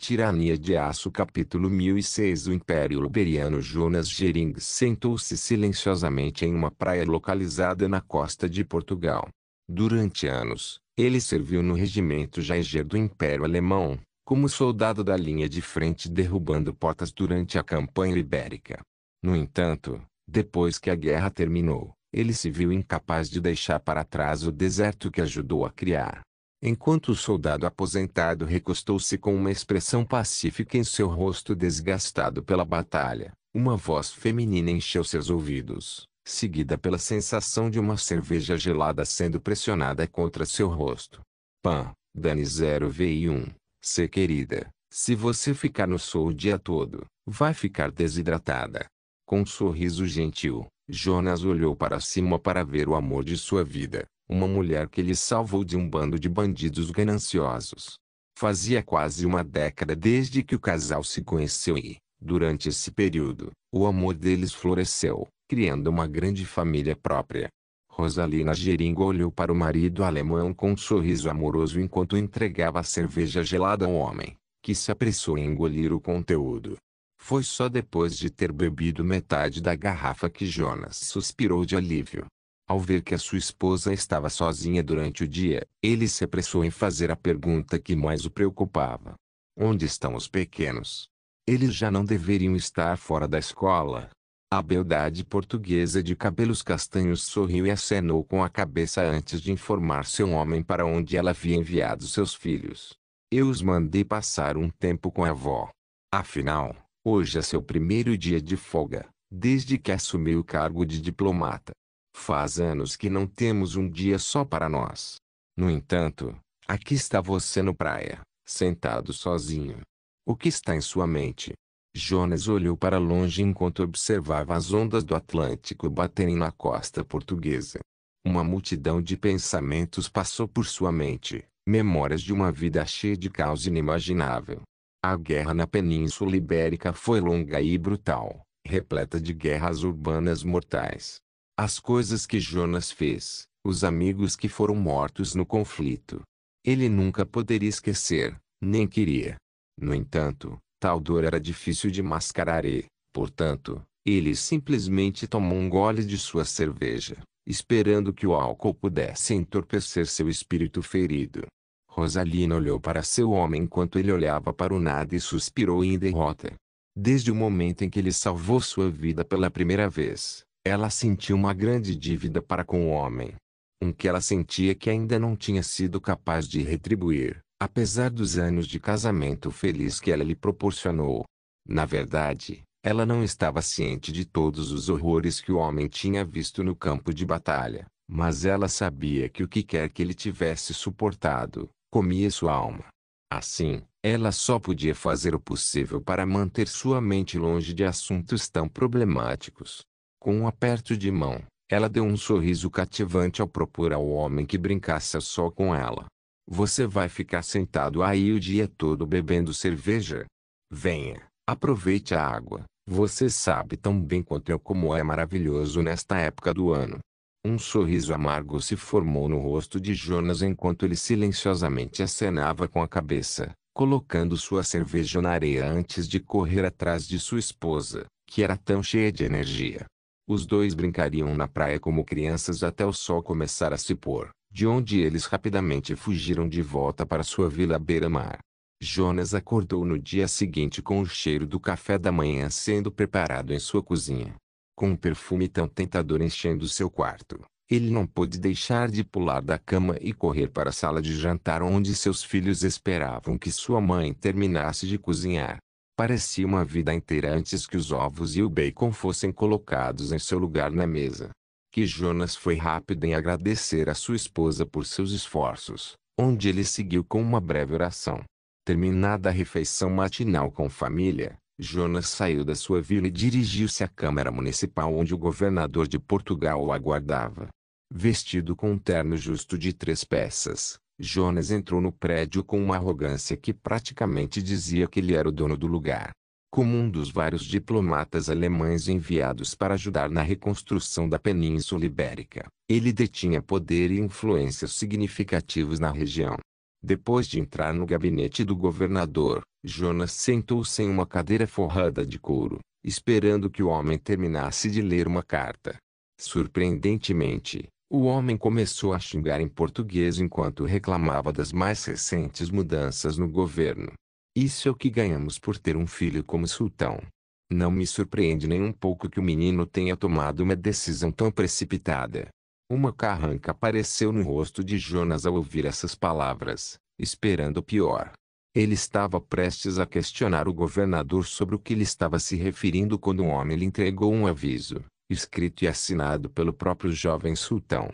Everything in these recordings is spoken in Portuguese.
Tirania de Aço Capítulo 1006 O Império Liberiano Jonas Gering sentou-se silenciosamente em uma praia localizada na costa de Portugal. Durante anos, ele serviu no regimento Jaeger do Império Alemão, como soldado da linha de frente derrubando portas durante a campanha ibérica. No entanto, depois que a guerra terminou, ele se viu incapaz de deixar para trás o deserto que ajudou a criar. Enquanto o soldado aposentado recostou-se com uma expressão pacífica em seu rosto desgastado pela batalha, uma voz feminina encheu seus ouvidos, seguida pela sensação de uma cerveja gelada sendo pressionada contra seu rosto. Pan, Dani 0V1, C querida, se você ficar no sol o dia todo, vai ficar desidratada. Com um sorriso gentil, Jonas olhou para cima para ver o amor de sua vida. Uma mulher que lhe salvou de um bando de bandidos gananciosos. Fazia quase uma década desde que o casal se conheceu e, durante esse período, o amor deles floresceu, criando uma grande família própria. Rosalina Gering olhou para o marido alemão com um sorriso amoroso enquanto entregava a cerveja gelada ao homem, que se apressou em engolir o conteúdo. Foi só depois de ter bebido metade da garrafa que Jonas suspirou de alívio. Ao ver que a sua esposa estava sozinha durante o dia, ele se apressou em fazer a pergunta que mais o preocupava. Onde estão os pequenos? Eles já não deveriam estar fora da escola. A beldade portuguesa de cabelos castanhos sorriu e acenou com a cabeça antes de informar seu homem para onde ela havia enviado seus filhos. Eu os mandei passar um tempo com a avó. Afinal, hoje é seu primeiro dia de folga, desde que assumiu o cargo de diplomata. Faz anos que não temos um dia só para nós. No entanto, aqui está você no praia, sentado sozinho. O que está em sua mente? Jonas olhou para longe enquanto observava as ondas do Atlântico baterem na costa portuguesa. Uma multidão de pensamentos passou por sua mente, memórias de uma vida cheia de caos inimaginável. A guerra na Península Ibérica foi longa e brutal, repleta de guerras urbanas mortais. As coisas que Jonas fez, os amigos que foram mortos no conflito. Ele nunca poderia esquecer, nem queria. No entanto, tal dor era difícil de mascarar e, portanto, ele simplesmente tomou um gole de sua cerveja, esperando que o álcool pudesse entorpecer seu espírito ferido. Rosalina olhou para seu homem enquanto ele olhava para o nada e suspirou em derrota. Desde o momento em que ele salvou sua vida pela primeira vez, ela sentiu uma grande dívida para com o homem. Que ela sentia que ainda não tinha sido capaz de retribuir, apesar dos anos de casamento feliz que ela lhe proporcionou. Na verdade, ela não estava ciente de todos os horrores que o homem tinha visto no campo de batalha, mas ela sabia que o que quer que ele tivesse suportado, comia sua alma. Assim, ela só podia fazer o possível para manter sua mente longe de assuntos tão problemáticos. Com um aperto de mão, ela deu um sorriso cativante ao propor ao homem que brincasse só com ela. Você vai ficar sentado aí o dia todo bebendo cerveja? Venha, aproveite a água. Você sabe tão bem quanto eu como é maravilhoso nesta época do ano. Um sorriso amargo se formou no rosto de Jonas enquanto ele silenciosamente acenava com a cabeça, colocando sua cerveja na areia antes de correr atrás de sua esposa, que era tão cheia de energia. Os dois brincariam na praia como crianças até o sol começar a se pôr, de onde eles rapidamente fugiram de volta para sua vila à beira-mar. Jonas acordou no dia seguinte com o cheiro do café da manhã sendo preparado em sua cozinha. Com um perfume tão tentador enchendo seu quarto, ele não pôde deixar de pular da cama e correr para a sala de jantar onde seus filhos esperavam que sua mãe terminasse de cozinhar. Parecia uma vida inteira antes que os ovos e o bacon fossem colocados em seu lugar na mesa. Que Jonas foi rápido em agradecer a sua esposa por seus esforços, onde ele seguiu com uma breve oração. Terminada a refeição matinal com família, Jonas saiu da sua vila e dirigiu-se à Câmara Municipal onde o governador de Portugal o aguardava. Vestido com um terno justo de 3 peças, Jonas entrou no prédio com uma arrogância que praticamente dizia que ele era o dono do lugar. Como um dos vários diplomatas alemães enviados para ajudar na reconstrução da Península Ibérica, ele detinha poder e influência significativos na região. Depois de entrar no gabinete do governador, Jonas sentou-se em uma cadeira forrada de couro, esperando que o homem terminasse de ler uma carta. Surpreendentemente, o homem começou a xingar em português enquanto reclamava das mais recentes mudanças no governo. Isso é o que ganhamos por ter um filho como sultão. Não me surpreende nem um pouco que o menino tenha tomado uma decisão tão precipitada. Uma carranca apareceu no rosto de Jonas ao ouvir essas palavras, esperando o pior. Ele estava prestes a questionar o governador sobre o que ele estava se referindo quando um homem lhe entregou um aviso, escrito e assinado pelo próprio jovem sultão.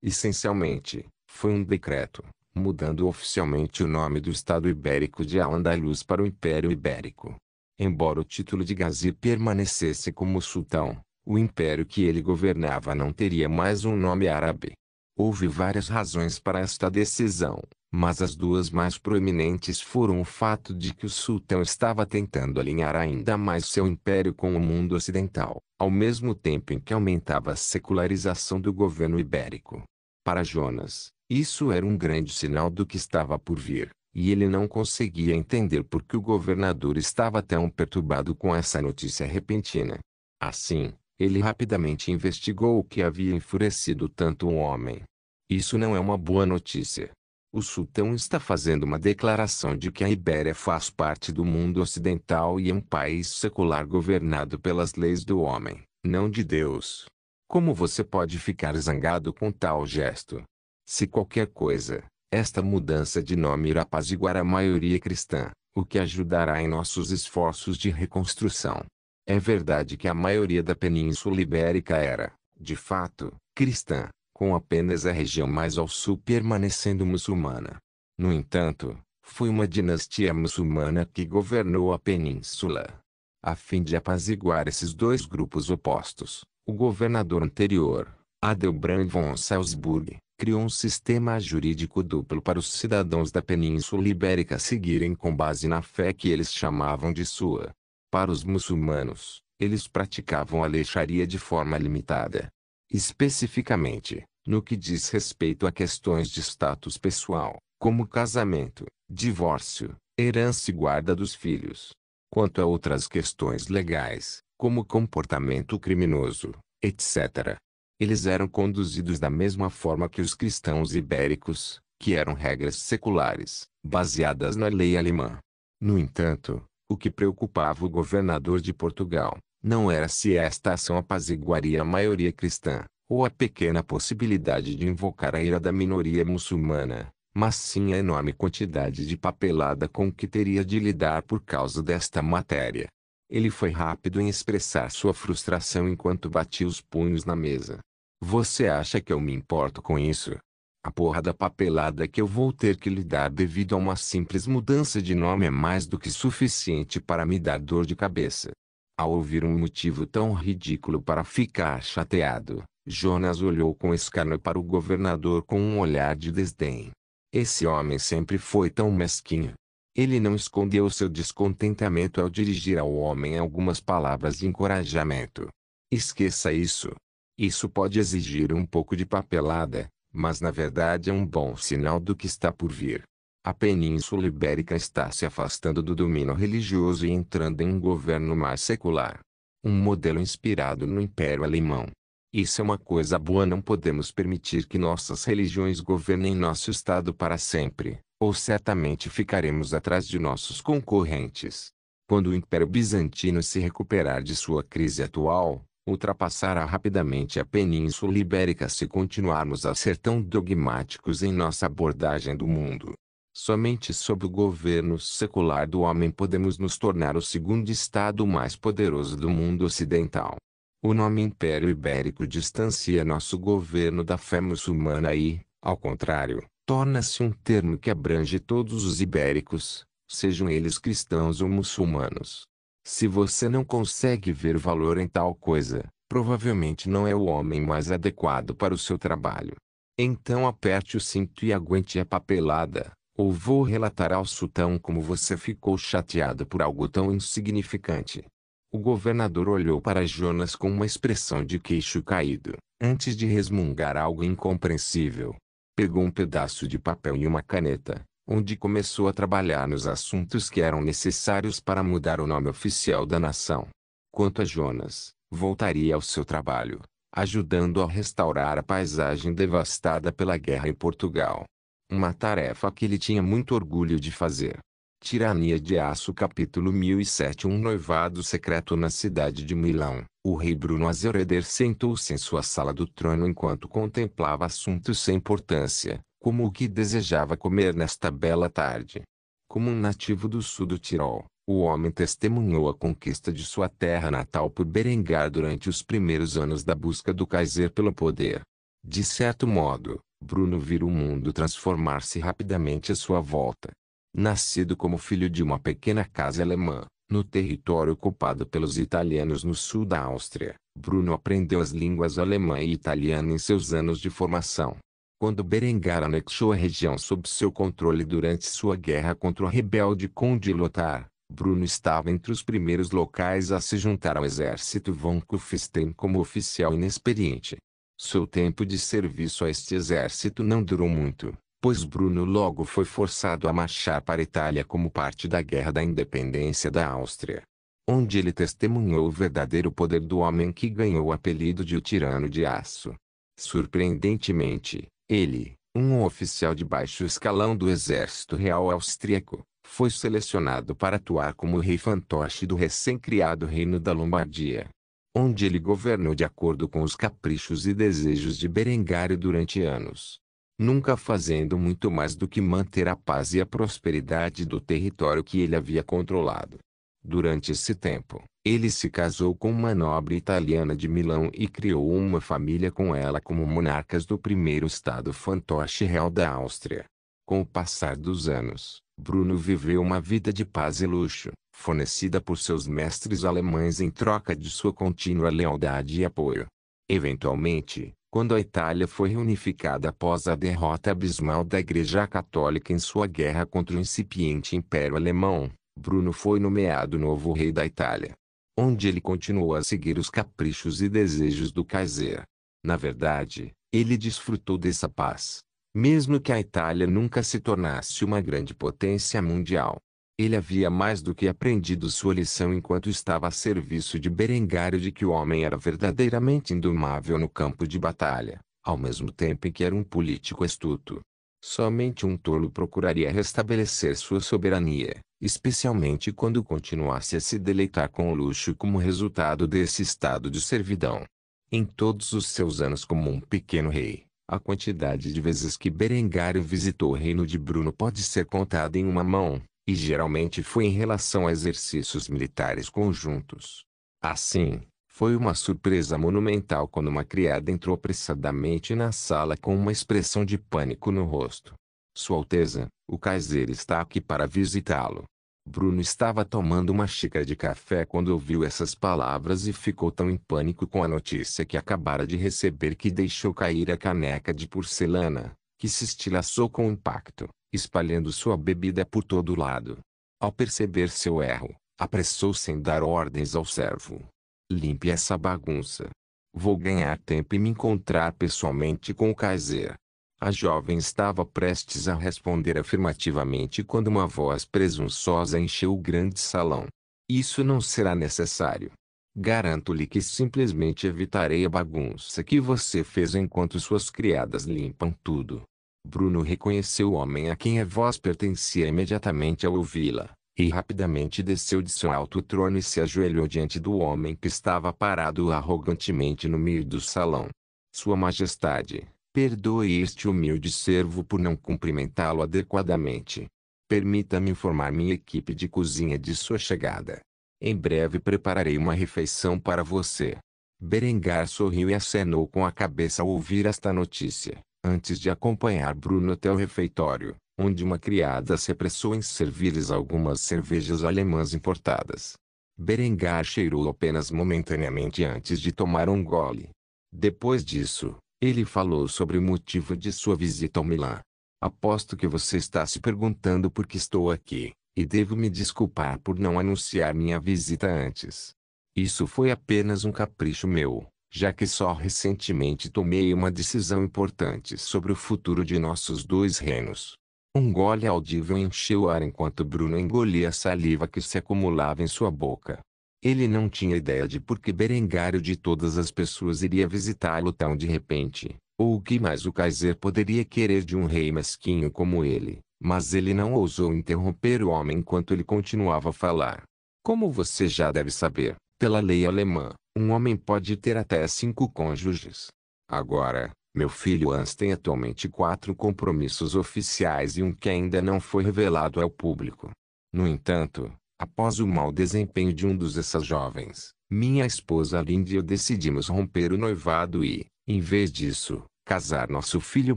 Essencialmente, foi um decreto, mudando oficialmente o nome do Estado Ibérico de Al-Andalus para o Império Ibérico. Embora o título de Gazi permanecesse como sultão, o império que ele governava não teria mais um nome árabe. Houve várias razões para esta decisão, mas as duas mais proeminentes foram o fato de que o sultão estava tentando alinhar ainda mais seu império com o mundo ocidental, ao mesmo tempo em que aumentava a secularização do governo ibérico. Para Jonas, isso era um grande sinal do que estava por vir, e ele não conseguia entender por que o governador estava tão perturbado com essa notícia repentina. Assim, ele rapidamente investigou o que havia enfurecido tanto o homem. Isso não é uma boa notícia. O sultão está fazendo uma declaração de que a Ibéria faz parte do mundo ocidental e é um país secular governado pelas leis do homem, não de Deus. Como você pode ficar zangado com tal gesto? Se qualquer coisa, esta mudança de nome irá apaziguar a maioria cristã, o que ajudará em nossos esforços de reconstrução. É verdade que a maioria da Península Ibérica era, de fato, cristã, com apenas a região mais ao sul permanecendo muçulmana. No entanto, foi uma dinastia muçulmana que governou a península. A fim de apaziguar esses dois grupos opostos, o governador anterior, Adelbrand von Salzburg, criou um sistema jurídico duplo para os cidadãos da Península Ibérica seguirem com base na fé que eles chamavam de sua. Para os muçulmanos, eles praticavam a lei Sharia de forma limitada. Especificamente, no que diz respeito a questões de status pessoal, como casamento, divórcio, herança e guarda dos filhos. Quanto a outras questões legais, como comportamento criminoso, etc., eles eram conduzidos da mesma forma que os cristãos ibéricos, que eram regras seculares, baseadas na lei alemã. No entanto, o que preocupava o governador de Portugal, não era se esta ação apaziguaria a maioria cristã, ou a pequena possibilidade de invocar a ira da minoria muçulmana, mas sim a enorme quantidade de papelada com que teria de lidar por causa desta matéria. Ele foi rápido em expressar sua frustração enquanto batia os punhos na mesa. Você acha que eu me importo com isso? A porra da papelada que eu vou ter que lidar devido a uma simples mudança de nome é mais do que suficiente para me dar dor de cabeça. Ao ouvir um motivo tão ridículo para ficar chateado, Jonas olhou com escárnio para o governador com um olhar de desdém. Esse homem sempre foi tão mesquinho. Ele não escondeu seu descontentamento ao dirigir ao homem algumas palavras de encorajamento. Esqueça isso. Isso pode exigir um pouco de papelada, mas na verdade é um bom sinal do que está por vir. A Península Ibérica está se afastando do domínio religioso e entrando em um governo mais secular. Um modelo inspirado no Império Alemão. Isso é uma coisa boa. Não podemos permitir que nossas religiões governem nosso estado para sempre, ou certamente ficaremos atrás de nossos concorrentes. Quando o Império Bizantino se recuperar de sua crise atual, ultrapassará rapidamente a Península Ibérica se continuarmos a ser tão dogmáticos em nossa abordagem do mundo. Somente sob o governo secular do homem podemos nos tornar o segundo estado mais poderoso do mundo ocidental. O nome Império Ibérico distancia nosso governo da fé muçulmana e, ao contrário, torna-se um termo que abrange todos os ibéricos, sejam eles cristãos ou muçulmanos. Se você não consegue ver valor em tal coisa, provavelmente não é o homem mais adequado para o seu trabalho. Então aperte o cinto e aguente a papelada, ou vou relatar ao sultão como você ficou chateado por algo tão insignificante. O governador olhou para Jonas com uma expressão de queixo caído, antes de resmungar algo incompreensível. Pegou um pedaço de papel e uma caneta, onde começou a trabalhar nos assuntos que eram necessários para mudar o nome oficial da nação. Quanto a Jonas, voltaria ao seu trabalho, ajudando a restaurar a paisagem devastada pela guerra em Portugal. Uma tarefa que ele tinha muito orgulho de fazer. Tirania de Aço capítulo 1007. Um noivado secreto na cidade de Milão. O rei Bruno Azereder sentou-se em sua sala do trono enquanto contemplava assuntos sem importância, como o que desejava comer nesta bela tarde. Como um nativo do sul do Tirol, o homem testemunhou a conquista de sua terra natal por Berengar durante os primeiros anos da busca do Kaiser pelo poder. De certo modo, Bruno vira o mundo transformar-se rapidamente à sua volta. Nascido como filho de uma pequena casa alemã, no território ocupado pelos italianos no sul da Áustria, Bruno aprendeu as línguas alemã e italiana em seus anos de formação. Quando Berengar anexou a região sob seu controle durante sua guerra contra o rebelde Conde Lothar, Bruno estava entre os primeiros locais a se juntar ao exército von Kufstein como oficial inexperiente. Seu tempo de serviço a este exército não durou muito, pois Bruno logo foi forçado a marchar para a Itália como parte da Guerra da Independência da Áustria, onde ele testemunhou o verdadeiro poder do homem que ganhou o apelido de o Tirano de Aço. Surpreendentemente, ele, um oficial de baixo escalão do exército real austríaco, foi selecionado para atuar como rei fantoche do recém-criado Reino da Lombardia, onde ele governou de acordo com os caprichos e desejos de Berengário durante anos, nunca fazendo muito mais do que manter a paz e a prosperidade do território que ele havia controlado. Durante esse tempo, ele se casou com uma nobre italiana de Milão e criou uma família com ela como monarcas do primeiro estado fantoche real da Áustria. Com o passar dos anos, Bruno viveu uma vida de paz e luxo, fornecida por seus mestres alemães em troca de sua contínua lealdade e apoio. Eventualmente, quando a Itália foi reunificada após a derrota abismal da Igreja Católica em sua guerra contra o incipiente Império Alemão, Bruno foi nomeado novo rei da Itália, onde ele continuou a seguir os caprichos e desejos do Kaiser. Na verdade, ele desfrutou dessa paz, mesmo que a Itália nunca se tornasse uma grande potência mundial. Ele havia mais do que aprendido sua lição enquanto estava a serviço de Berengário de que o homem era verdadeiramente indomável no campo de batalha, ao mesmo tempo em que era um político astuto. Somente um tolo procuraria restabelecer sua soberania, especialmente quando continuasse a se deleitar com o luxo como resultado desse estado de servidão. Em todos os seus anos como um pequeno rei, a quantidade de vezes que Berengário visitou o reino de Bruno pode ser contada em uma mão, e geralmente foi em relação a exercícios militares conjuntos. Assim, foi uma surpresa monumental quando uma criada entrou apressadamente na sala com uma expressão de pânico no rosto. Sua Alteza, o Kaiser está aqui para visitá-lo. Bruno estava tomando uma xícara de café quando ouviu essas palavras e ficou tão em pânico com a notícia que acabara de receber que deixou cair a caneca de porcelana, que se estilhaçou com impacto, espalhando sua bebida por todo lado. Ao perceber seu erro, apressou-se em dar ordens ao servo. Limpe essa bagunça. Vou ganhar tempo e me encontrar pessoalmente com o Kaiser. A jovem estava prestes a responder afirmativamente quando uma voz presunçosa encheu o grande salão. Isso não será necessário. Garanto-lhe que simplesmente evitarei a bagunça que você fez enquanto suas criadas limpam tudo. Bruno reconheceu o homem a quem a voz pertencia imediatamente ao ouvi-la, e rapidamente desceu de seu alto trono e se ajoelhou diante do homem que estava parado arrogantemente no meio do salão. Sua Majestade, perdoe este humilde servo por não cumprimentá-lo adequadamente. Permita-me informar minha equipe de cozinha de sua chegada. Em breve prepararei uma refeição para você. Berengar sorriu e acenou com a cabeça ao ouvir esta notícia, antes de acompanhar Bruno até o refeitório, onde uma criada se apressou em servir-lhes algumas cervejas alemãs importadas. Berengar cheirou apenas momentaneamente antes de tomar um gole. Depois disso, ele falou sobre o motivo de sua visita ao Milã. Aposto que você está se perguntando por que estou aqui, e devo me desculpar por não anunciar minha visita antes. Isso foi apenas um capricho meu, já que só recentemente tomei uma decisão importante sobre o futuro de nossos dois reinos. Um gole audível encheu o ar enquanto Bruno engolia a saliva que se acumulava em sua boca. Ele não tinha ideia de por que Berengário de todas as pessoas iria visitá-lo tão de repente, ou o que mais o Kaiser poderia querer de um rei mesquinho como ele, mas ele não ousou interromper o homem enquanto ele continuava a falar. Como você já deve saber, pela lei alemã, um homem pode ter até 5 cônjuges. Agora, meu filho Hans tem atualmente 4 compromissos oficiais e um que ainda não foi revelado ao público. No entanto, após o mau desempenho de um dessas jovens, minha esposa Linda e eu decidimos romper o noivado e, em vez disso, casar nosso filho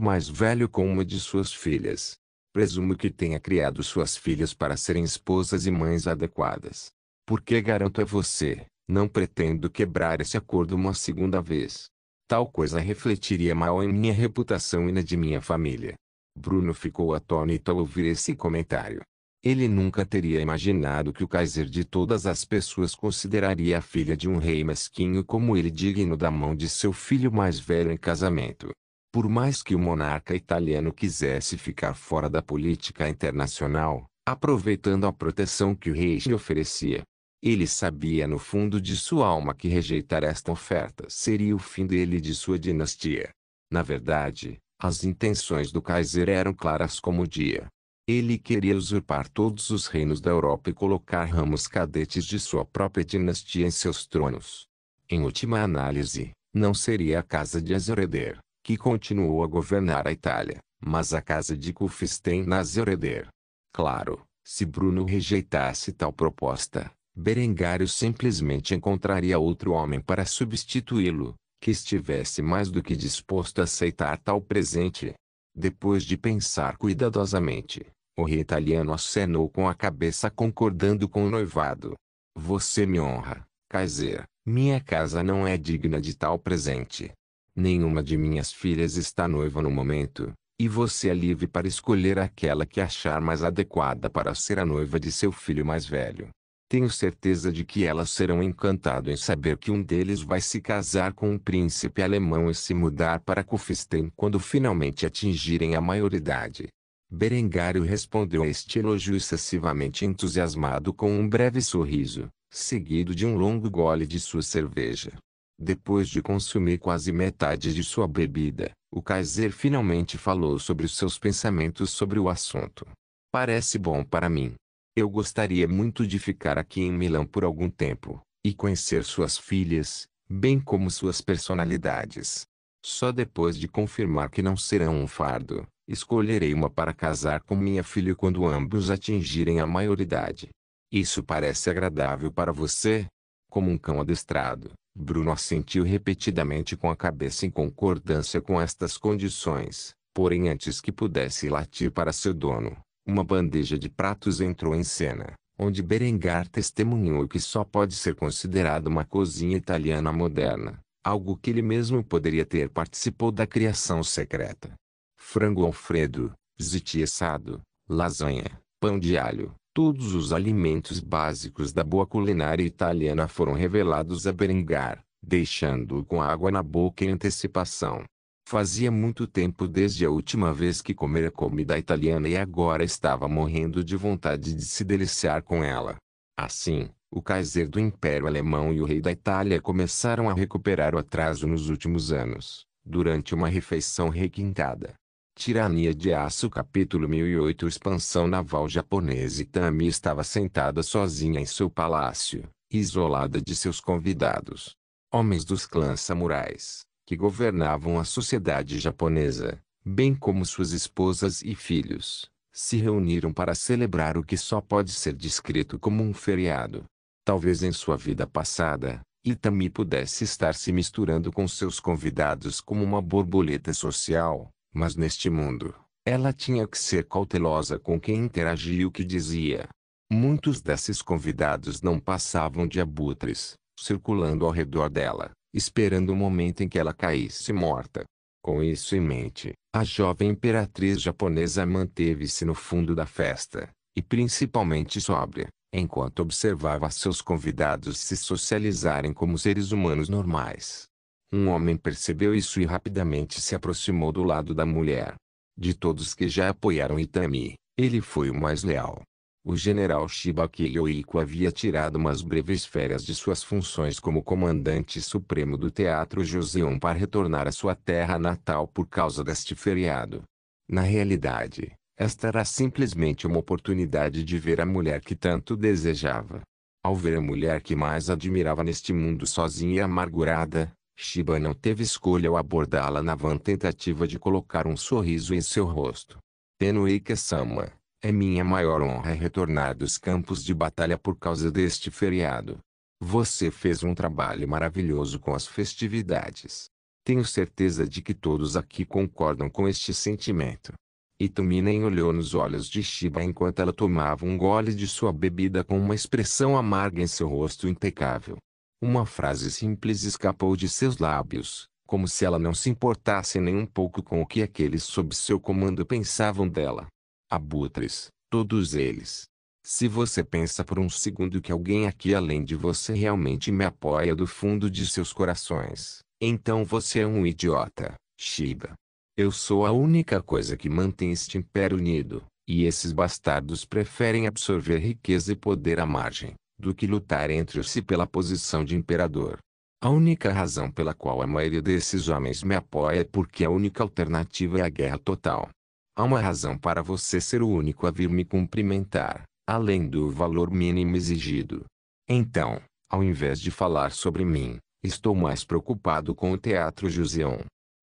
mais velho com uma de suas filhas. Presumo que tenha criado suas filhas para serem esposas e mães adequadas. Porque garanto a você, não pretendo quebrar esse acordo uma segunda vez. Tal coisa refletiria mal em minha reputação e na de minha família. Bruno ficou atônito ao ouvir esse comentário. Ele nunca teria imaginado que o Kaiser de todas as pessoas consideraria a filha de um rei mesquinho como ele digno da mão de seu filho mais velho em casamento. Por mais que o monarca italiano quisesse ficar fora da política internacional, aproveitando a proteção que o rei lhe oferecia, ele sabia no fundo de sua alma que rejeitar esta oferta seria o fim dele e de sua dinastia. Na verdade, as intenções do Kaiser eram claras como o dia. Ele queria usurpar todos os reinos da Europa e colocar ramos cadetes de sua própria dinastia em seus tronos. Em última análise, não seria a casa de Azoréder, que continuou a governar a Itália, mas a casa de Kufstein-Azoréder. Claro, se Bruno rejeitasse tal proposta, Berengário simplesmente encontraria outro homem para substituí-lo, que estivesse mais do que disposto a aceitar tal presente. Depois de pensar cuidadosamente, o rei italiano acenou com a cabeça concordando com o noivado. Você me honra, Kaiser. Minha casa não é digna de tal presente. Nenhuma de minhas filhas está noiva no momento, e você é livre para escolher aquela que achar mais adequada para ser a noiva de seu filho mais velho. Tenho certeza de que elas serão encantadas em saber que um deles vai se casar com um príncipe alemão e se mudar para Kufstein quando finalmente atingirem a maioridade. Berengário respondeu a este elogio excessivamente entusiasmado com um breve sorriso, seguido de um longo gole de sua cerveja. Depois de consumir quase metade de sua bebida, o Kaiser finalmente falou sobre os seus pensamentos sobre o assunto. Parece bom para mim. Eu gostaria muito de ficar aqui em Milão por algum tempo, e conhecer suas filhas, bem como suas personalidades. Só depois de confirmar que não serão um fardo, escolherei uma para casar com minha filha quando ambos atingirem a maioridade. Isso parece agradável para você? Como um cão adestrado, Bruno assentiu repetidamente com a cabeça em concordância com estas condições, porém antes que pudesse latir para seu dono, uma bandeja de pratos entrou em cena, onde Berengar testemunhou que só pode ser considerado uma cozinha italiana moderna, algo que ele mesmo poderia ter participou da criação secreta. Frango Alfredo, ziti assado, lasanha, pão de alho, todos os alimentos básicos da boa culinária italiana foram revelados a Berengar, deixando-o com água na boca em antecipação. Fazia muito tempo desde a última vez que comera comida italiana e agora estava morrendo de vontade de se deliciar com ela. Assim, o Kaiser do Império Alemão e o rei da Itália começaram a recuperar o atraso nos últimos anos, durante uma refeição requintada. Tirania de Aço Capítulo 1008 Expansão naval japonesa. Itami estava sentada sozinha em seu palácio, isolada de seus convidados. Homens dos clãs samurais, que governavam a sociedade japonesa, bem como suas esposas e filhos, se reuniram para celebrar o que só pode ser descrito como um feriado. Talvez em sua vida passada, Itami pudesse estar se misturando com seus convidados como uma borboleta social, mas neste mundo, ela tinha que ser cautelosa com quem interagia e o que dizia. Muitos desses convidados não passavam de abutres, circulando ao redor dela, esperando o momento em que ela caísse morta. Com isso em mente, a jovem imperatriz japonesa manteve-se no fundo da festa, e principalmente sóbria, enquanto observava seus convidados se socializarem como seres humanos normais. Um homem percebeu isso e rapidamente se aproximou do lado da mulher. De todos que já apoiaram Itami, ele foi o mais leal. O general Shiba Kiyohiko havia tirado umas breves férias de suas funções como comandante supremo do Teatro Joseon para retornar à sua terra natal por causa deste feriado. Na realidade, esta era simplesmente uma oportunidade de ver a mulher que tanto desejava. Ao ver a mulher que mais admirava neste mundo sozinha e amargurada, Shiba não teve escolha ao abordá-la na vã tentativa de colocar um sorriso em seu rosto. Tenuike-sama, é minha maior honra retornar dos campos de batalha por causa deste feriado. Você fez um trabalho maravilhoso com as festividades. Tenho certeza de que todos aqui concordam com este sentimento. Itami nem olhou nos olhos de Shiba enquanto ela tomava um gole de sua bebida com uma expressão amarga em seu rosto impecável. Uma frase simples escapou de seus lábios, como se ela não se importasse nem um pouco com o que aqueles sob seu comando pensavam dela. Abutres, todos eles. Se você pensa por um segundo que alguém aqui além de você realmente me apoia do fundo de seus corações, então você é um idiota, Shiba. Eu sou a única coisa que mantém este império unido, e esses bastardos preferem absorver riqueza e poder à margem, do que lutar entre si pela posição de imperador. A única razão pela qual a maioria desses homens me apoia é porque a única alternativa é a guerra total. Há uma razão para você ser o único a vir me cumprimentar, além do valor mínimo exigido. Então, ao invés de falar sobre mim, estou mais preocupado com o Teatro Joseon.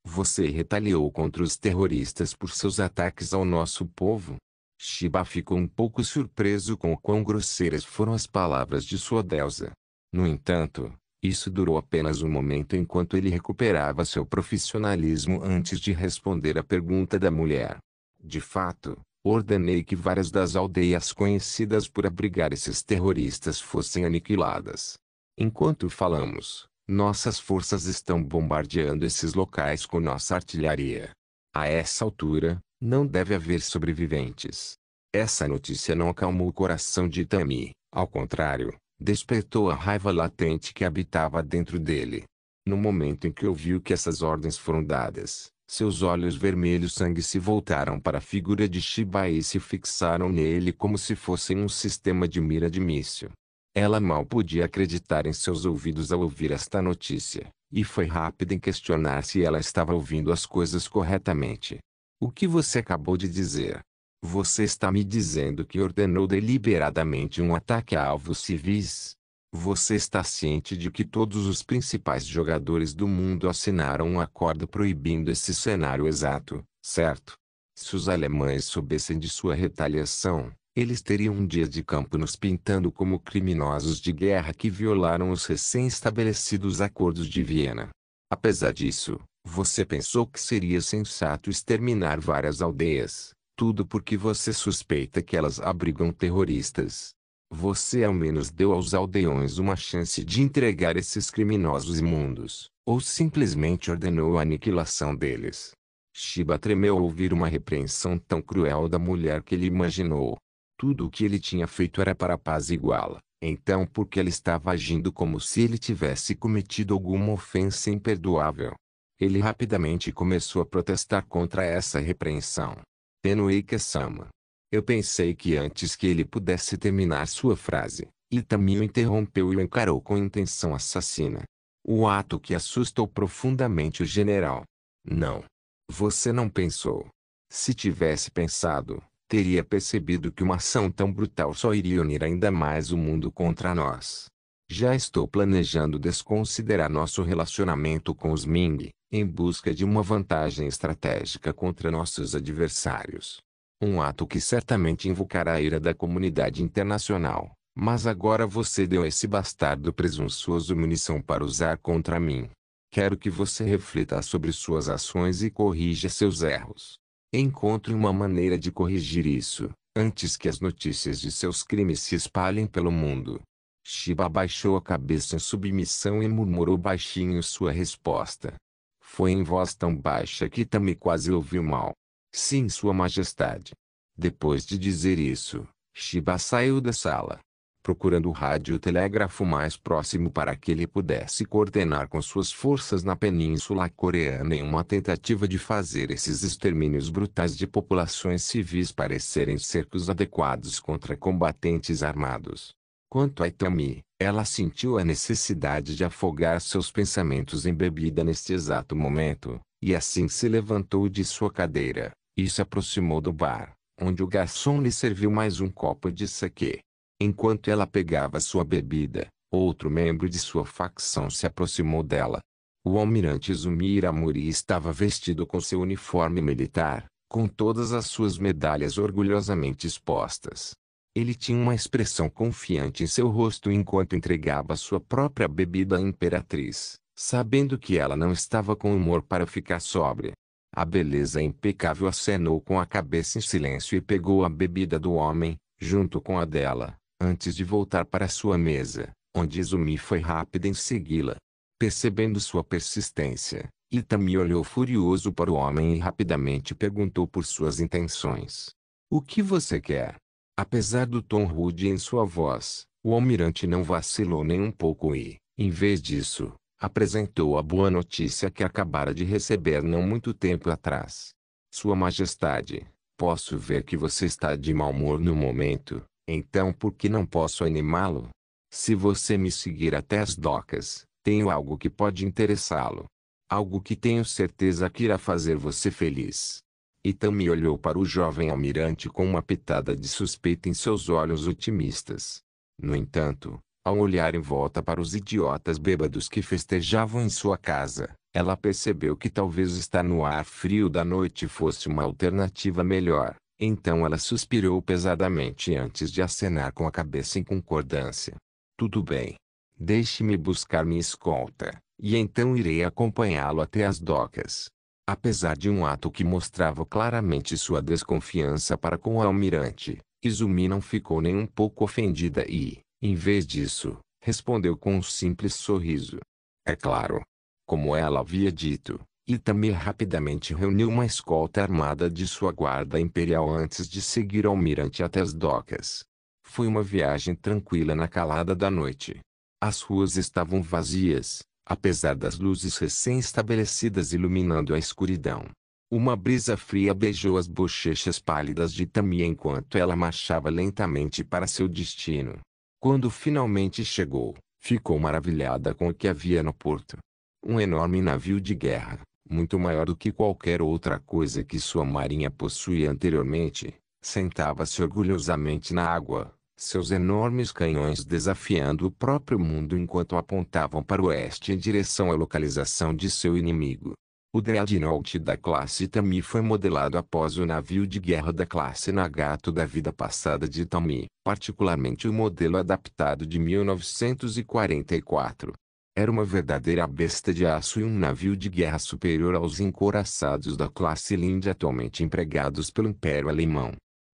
Você retaliou contra os terroristas por seus ataques ao nosso povo? Shiba ficou um pouco surpreso com o quão grosseiras foram as palavras de sua deusa. No entanto, isso durou apenas um momento enquanto ele recuperava seu profissionalismo antes de responder à pergunta da mulher. De fato, ordenei que várias das aldeias conhecidas por abrigar esses terroristas fossem aniquiladas. Enquanto falamos, nossas forças estão bombardeando esses locais com nossa artilharia. A essa altura, não deve haver sobreviventes. Essa notícia não acalmou o coração de Itami, ao contrário, despertou a raiva latente que habitava dentro dele. No momento em que ouviu que essas ordens foram dadas, seus olhos vermelhos sangue se voltaram para a figura de Shiba e se fixaram nele como se fossem um sistema de mira de míssil. Ela mal podia acreditar em seus ouvidos ao ouvir esta notícia, e foi rápida em questionar se ela estava ouvindo as coisas corretamente. O que você acabou de dizer? Você está me dizendo que ordenou deliberadamente um ataque a alvos civis? Você está ciente de que todos os principais jogadores do mundo assinaram um acordo proibindo esse cenário exato, certo? Se os alemães soubessem de sua retaliação, eles teriam um dia de campo nos pintando como criminosos de guerra que violaram os recém-estabelecidos acordos de Viena. Apesar disso, você pensou que seria sensato exterminar várias aldeias, tudo porque você suspeita que elas abrigam terroristas. Você ao menos deu aos aldeões uma chance de entregar esses criminosos imundos, ou simplesmente ordenou a aniquilação deles. Shiba tremeu ao ouvir uma repreensão tão cruel da mulher que ele imaginou. Tudo o que ele tinha feito era para apaziguá-la, então por que ela estava agindo como se ele tivesse cometido alguma ofensa imperdoável? Ele rapidamente começou a protestar contra essa repreensão. Tenuike-sama. Eu pensei que antes que ele pudesse terminar sua frase, Itami o interrompeu e o encarou com intenção assassina. O ato que assustou profundamente o general. Não. Você não pensou. Se tivesse pensado, teria percebido que uma ação tão brutal só iria unir ainda mais o mundo contra nós. Já estou planejando desconsiderar nosso relacionamento com os Ming, em busca de uma vantagem estratégica contra nossos adversários. Um ato que certamente invocará a ira da comunidade internacional, mas agora você deu a esse bastardo presunçoso munição para usar contra mim. Quero que você reflita sobre suas ações e corrija seus erros. Encontre uma maneira de corrigir isso, antes que as notícias de seus crimes se espalhem pelo mundo. Shiba abaixou a cabeça em submissão e murmurou baixinho sua resposta. Foi em voz tão baixa que Itami quase ouviu mal. Sim, Sua Majestade. Depois de dizer isso, Shiba saiu da sala. procurando o radiotelégrafo mais próximo para que ele pudesse coordenar com suas forças na Península Coreana em uma tentativa de fazer esses extermínios brutais de populações civis parecerem cercos adequados contra combatentes armados. Quanto a Itami, ela sentiu a necessidade de afogar seus pensamentos em bebida neste exato momento, e assim se levantou de sua cadeira, e se aproximou do bar, onde o garçom lhe serviu mais um copo de saquê. Enquanto ela pegava sua bebida, outro membro de sua facção se aproximou dela. O almirante Izumi Iramori estava vestido com seu uniforme militar, com todas as suas medalhas orgulhosamente expostas. Ele tinha uma expressão confiante em seu rosto enquanto entregava sua própria bebida à imperatriz, sabendo que ela não estava com humor para ficar sóbria. A beleza impecável acenou com a cabeça em silêncio e pegou a bebida do homem, junto com a dela, antes de voltar para sua mesa, onde Izumi foi rápida em segui-la. Percebendo sua persistência, Itami olhou furioso para o homem e rapidamente perguntou por suas intenções. "O que você quer?" Apesar do tom rude em sua voz, o almirante não vacilou nem um pouco e, em vez disso, apresentou a boa notícia que acabara de receber não muito tempo atrás. "Sua Majestade, posso ver que você está de mau humor no momento, então por que não posso animá-lo? Se você me seguir até as docas, tenho algo que pode interessá-lo. Algo que tenho certeza que irá fazer você feliz." Itami olhou para o jovem almirante com uma pitada de suspeita em seus olhos otimistas. No entanto, ao olhar em volta para os idiotas bêbados que festejavam em sua casa, ela percebeu que talvez estar no ar frio da noite fosse uma alternativa melhor. Então ela suspirou pesadamente antes de acenar com a cabeça em concordância. "Tudo bem. Deixe-me buscar minha escolta, e então irei acompanhá-lo até as docas." Apesar de um ato que mostrava claramente sua desconfiança para com o almirante, Izumi não ficou nem um pouco ofendida e, em vez disso, respondeu com um simples sorriso. "É claro." Como ela havia dito, Itami rapidamente reuniu uma escolta armada de sua guarda imperial antes de seguir o almirante até as docas. Foi uma viagem tranquila na calada da noite. As ruas estavam vazias, apesar das luzes recém-estabelecidas iluminando a escuridão. Uma brisa fria beijou as bochechas pálidas de Itami enquanto ela marchava lentamente para seu destino. Quando finalmente chegou, ficou maravilhada com o que havia no porto. Um enorme navio de guerra, muito maior do que qualquer outra coisa que sua marinha possuía anteriormente, sentava-se orgulhosamente na água, seus enormes canhões desafiando o próprio mundo enquanto apontavam para o oeste em direção à localização de seu inimigo. O Dreadnought da classe Itami foi modelado após o navio de guerra da classe Nagato da vida passada de Itami, particularmente o modelo adaptado de 1944. Era uma verdadeira besta de aço e um navio de guerra superior aos encouraçados da classe Lind atualmente empregados pelo Império Alemão.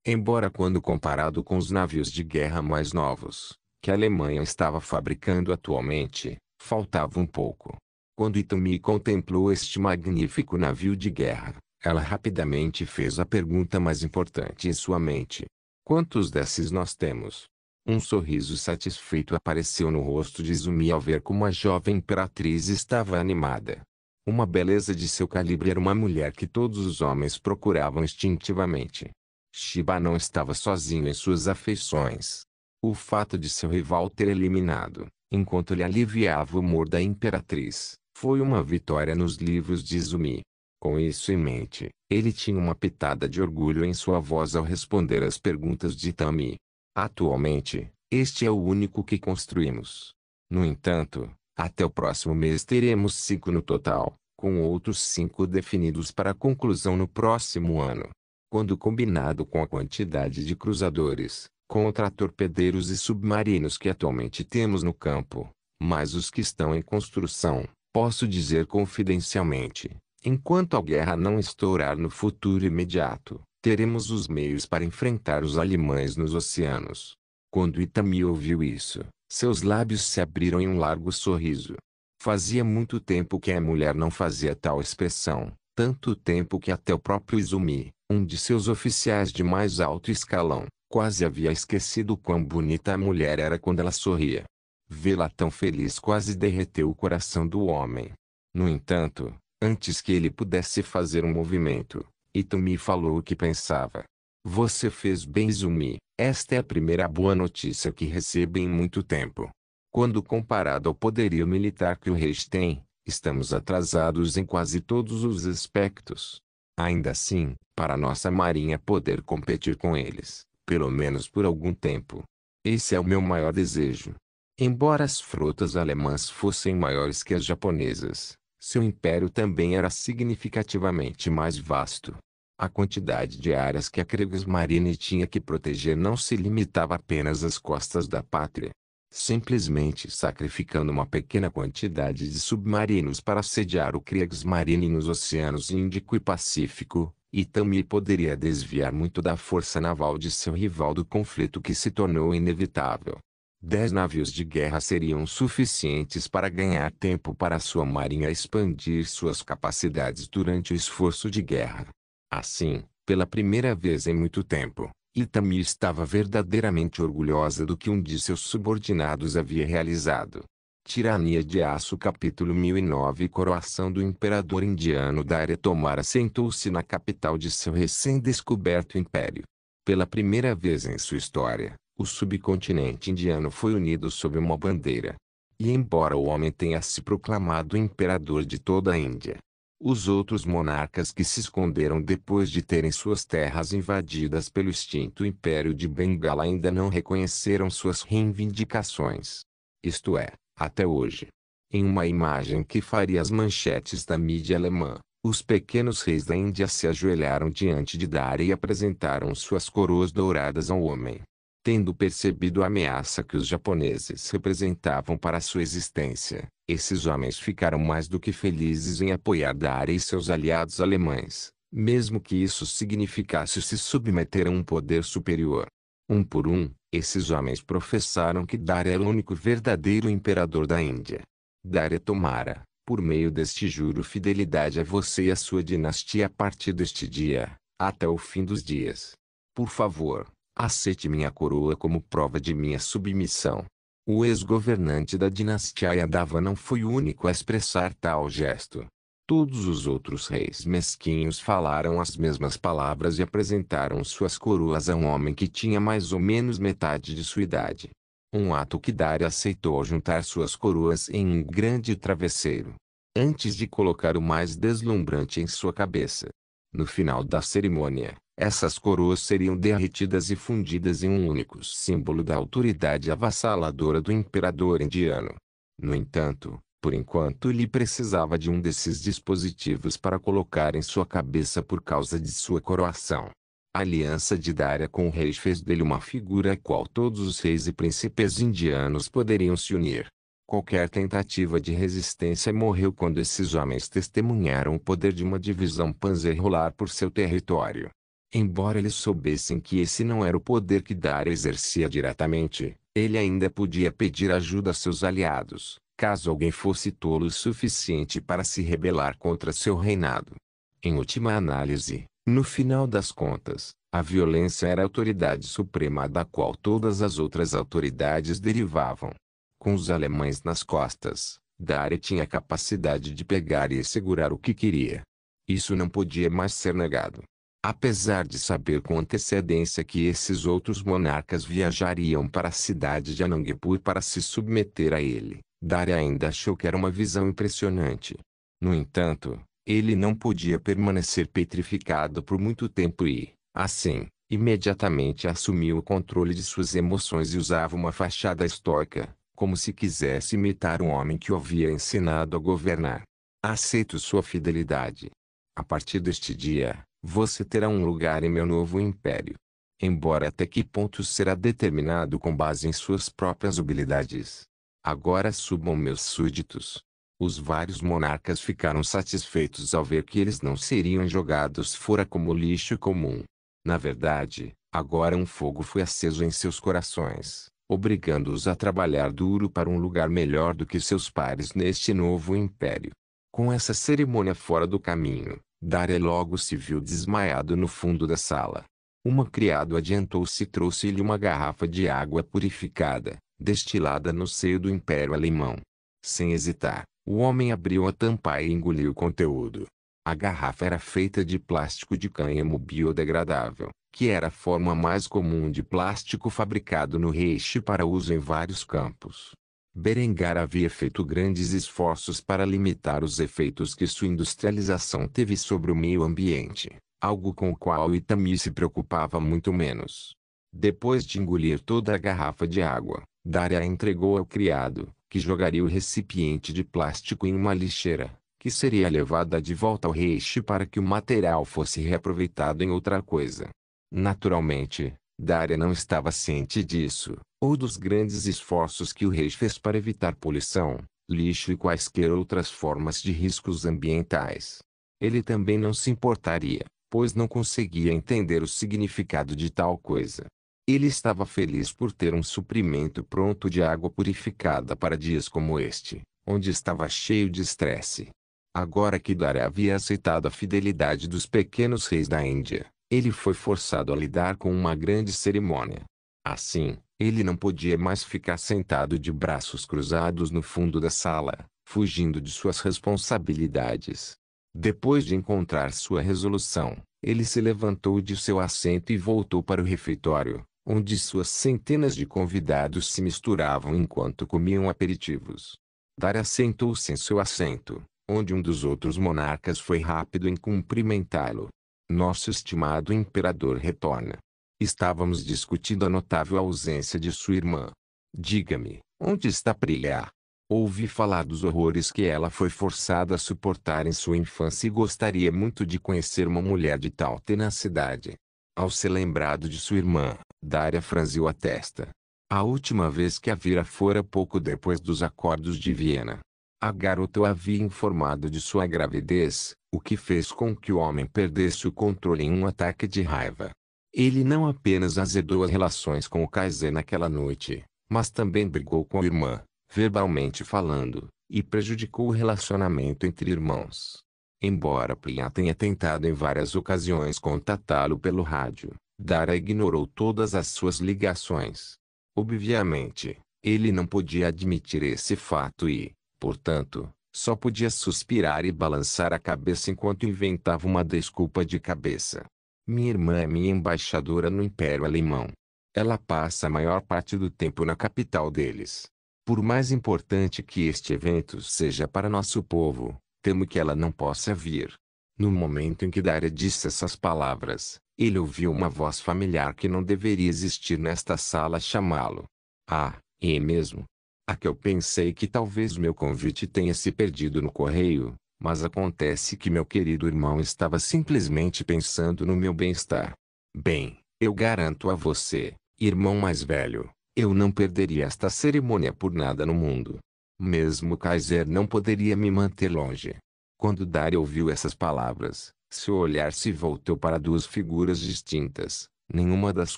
Embora quando comparado com os navios de guerra mais novos, que a Alemanha estava fabricando atualmente, faltava um pouco. Quando Itami contemplou este magnífico navio de guerra, ela rapidamente fez a pergunta mais importante em sua mente. "Quantos desses nós temos?" Um sorriso satisfeito apareceu no rosto de Izumi ao ver como a jovem imperatriz estava animada. Uma beleza de seu calibre era uma mulher que todos os homens procuravam instintivamente. Shiba não estava sozinho em suas afeições. O fato de seu rival ter eliminado, enquanto ele aliviava o humor da imperatriz, foi uma vitória nos livros de Izumi. Com isso em mente, ele tinha uma pitada de orgulho em sua voz ao responder às perguntas de Itami. "Atualmente, este é o único que construímos. No entanto, até o próximo mês teremos 5 no total, com outros 5 definidos para a conclusão no próximo ano. Quando combinado com a quantidade de cruzadores, contra-torpedeiros e submarinos que atualmente temos no campo, mais os que estão em construção, posso dizer confidencialmente, enquanto a guerra não estourar no futuro imediato, teremos os meios para enfrentar os alemães nos oceanos." Quando Itami ouviu isso, seus lábios se abriram em um largo sorriso. Fazia muito tempo que a mulher não fazia tal expressão, tanto tempo que até o próprio Izumi, um de seus oficiais de mais alto escalão, Quase havia esquecido quão bonita a mulher era quando ela sorria. Vê-la tão feliz quase derreteu o coração do homem. No entanto, antes que ele pudesse fazer um movimento, Itami falou o que pensava. Você fez bem, Izumi. Esta é a primeira boa notícia que recebo em muito tempo. Quando comparado ao poderio militar que o rei tem, estamos atrasados em quase todos os aspectos. Ainda assim, para nossa marinha poder competir com eles, pelo menos por algum tempo. Esse é o meu maior desejo. Embora as frotas alemãs fossem maiores que as japonesas, seu império também era significativamente mais vasto. A quantidade de áreas que a Kriegsmarine tinha que proteger não se limitava apenas às costas da pátria. Simplesmente sacrificando uma pequena quantidade de submarinos para sediar o Kriegsmarine nos oceanos Índico e Pacífico, Itami poderia desviar muito da força naval de seu rival do conflito que se tornou inevitável. 10 navios de guerra seriam suficientes para ganhar tempo para sua marinha expandir suas capacidades durante o esforço de guerra. Assim, pela primeira vez em muito tempo, Itami estava verdadeiramente orgulhosa do que um de seus subordinados havia realizado. Tirania de Aço capítulo 1009 Coroação do imperador indiano Dara Tomara sentou-se na capital de seu recém-descoberto império. Pela primeira vez em sua história, o subcontinente indiano foi unido sob uma bandeira. E embora o homem tenha se proclamado imperador de toda a Índia, os outros monarcas que se esconderam depois de terem suas terras invadidas pelo extinto Império de Bengala ainda não reconheceram suas reivindicações. Isto é, até hoje. Em uma imagem que faria as manchetes da mídia alemã, os pequenos reis da Índia se ajoelharam diante de Dara e apresentaram suas coroas douradas ao homem. Tendo percebido a ameaça que os japoneses representavam para sua existência, esses homens ficaram mais do que felizes em apoiar Dara e seus aliados alemães, mesmo que isso significasse se submeter a um poder superior. Um por um, esses homens professaram que Dara era o único verdadeiro imperador da Índia. Dara Tomara, por meio deste juro fidelidade a você e a sua dinastia a partir deste dia, até o fim dos dias. Por favor, aceite minha coroa como prova de minha submissão. O ex-governante da dinastia Yadava não foi o único a expressar tal gesto. Todos os outros reis mesquinhos falaram as mesmas palavras e apresentaram suas coroas a um homem que tinha mais ou menos metade de sua idade. Um ato que Dara aceitou ao juntar suas coroas em um grande travesseiro, antes de colocar o mais deslumbrante em sua cabeça. No final da cerimônia, essas coroas seriam derretidas e fundidas em um único símbolo da autoridade avassaladora do imperador indiano. No entanto, por enquanto ele precisava de um desses dispositivos para colocar em sua cabeça por causa de sua coroação. A aliança de Dara com o rei fez dele uma figura a qual todos os reis e príncipes indianos poderiam se unir. Qualquer tentativa de resistência morreu quando esses homens testemunharam o poder de uma divisão panzer rolar por seu território. Embora eles soubessem que esse não era o poder que Dara exercia diretamente, ele ainda podia pedir ajuda a seus aliados, caso alguém fosse tolo o suficiente para se rebelar contra seu reinado. Em última análise, no final das contas, a violência era a autoridade suprema da qual todas as outras autoridades derivavam. Com os alemães nas costas, Dara tinha a capacidade de pegar e segurar o que queria. Isso não podia mais ser negado. Apesar de saber com antecedência que esses outros monarcas viajariam para a cidade de Anandpur para se submeter a ele, Dara ainda achou que era uma visão impressionante. No entanto, ele não podia permanecer petrificado por muito tempo e, assim, imediatamente assumiu o controle de suas emoções e usava uma fachada estoica, como se quisesse imitar um homem que o havia ensinado a governar. Aceito sua fidelidade. A partir deste dia, você terá um lugar em meu novo império. Embora até que ponto será determinado com base em suas próprias habilidades. Agora subam meus súditos. Os vários monarcas ficaram satisfeitos ao ver que eles não seriam jogados fora como lixo comum. Na verdade, agora um fogo foi aceso em seus corações, obrigando-os a trabalhar duro para um lugar melhor do que seus pares neste novo império. Com essa cerimônia fora do caminho, Dara logo se viu desmaiado no fundo da sala. Uma criada adiantou-se e trouxe-lhe uma garrafa de água purificada, destilada no seio do Império Alemão. Sem hesitar, o homem abriu a tampa e engoliu o conteúdo. A garrafa era feita de plástico de cânhamo biodegradável, que era a forma mais comum de plástico fabricado no Reich para uso em vários campos. Berengar havia feito grandes esforços para limitar os efeitos que sua industrialização teve sobre o meio ambiente, algo com o qual Itami se preocupava muito menos. Depois de engolir toda a garrafa de água, Daria a entregou ao criado, que jogaria o recipiente de plástico em uma lixeira, que seria levada de volta ao Reich para que o material fosse reaproveitado em outra coisa. Naturalmente, Daria não estava ciente disso, ou dos grandes esforços que o Reich fez para evitar poluição, lixo e quaisquer outras formas de riscos ambientais. Ele também não se importaria, pois não conseguia entender o significado de tal coisa. Ele estava feliz por ter um suprimento pronto de água purificada para dias como este, onde estava cheio de estresse. Agora que Daria havia aceitado a fidelidade dos pequenos reis da Índia, ele foi forçado a lidar com uma grande cerimônia. Assim, ele não podia mais ficar sentado de braços cruzados no fundo da sala, fugindo de suas responsabilidades. Depois de encontrar sua resolução, ele se levantou de seu assento e voltou para o refeitório, onde suas centenas de convidados se misturavam enquanto comiam aperitivos. Daria sentou-se em seu assento, onde um dos outros monarcas foi rápido em cumprimentá-lo. Nosso estimado imperador retorna. Estávamos discutindo a notável ausência de sua irmã. Diga-me, onde está Priya? Ouvi falar dos horrores que ela foi forçada a suportar em sua infância e gostaria muito de conhecer uma mulher de tal tenacidade. Ao ser lembrado de sua irmã, Daria franziu a testa. A última vez que a vira fora pouco depois dos acordos de Viena. A garota o havia informado de sua gravidez, o que fez com que o homem perdesse o controle em um ataque de raiva. Ele não apenas azedou as relações com o Kaiser naquela noite, mas também brigou com a irmã, verbalmente falando, e prejudicou o relacionamento entre irmãos. Embora Priya tenha tentado em várias ocasiões contatá-lo pelo rádio, Daria ignorou todas as suas ligações. Obviamente, ele não podia admitir esse fato e, portanto, só podia suspirar e balançar a cabeça enquanto inventava uma desculpa de cabeça. Minha irmã é minha embaixadora no Império Alemão. Ela passa a maior parte do tempo na capital deles. Por mais importante que este evento seja para nosso povo, temo que ela não possa vir. No momento em que Daria disse essas palavras, ele ouviu uma voz familiar que não deveria existir nesta sala chamá-lo. Ah, é mesmo? A que eu pensei que talvez meu convite tenha se perdido no correio, mas acontece que meu querido irmão estava simplesmente pensando no meu bem-estar. Bem, eu garanto a você, irmão mais velho, eu não perderia esta cerimônia por nada no mundo. Mesmo Kaiser não poderia me manter longe. Quando Daria ouviu essas palavras, seu olhar se voltou para duas figuras distintas, nenhuma das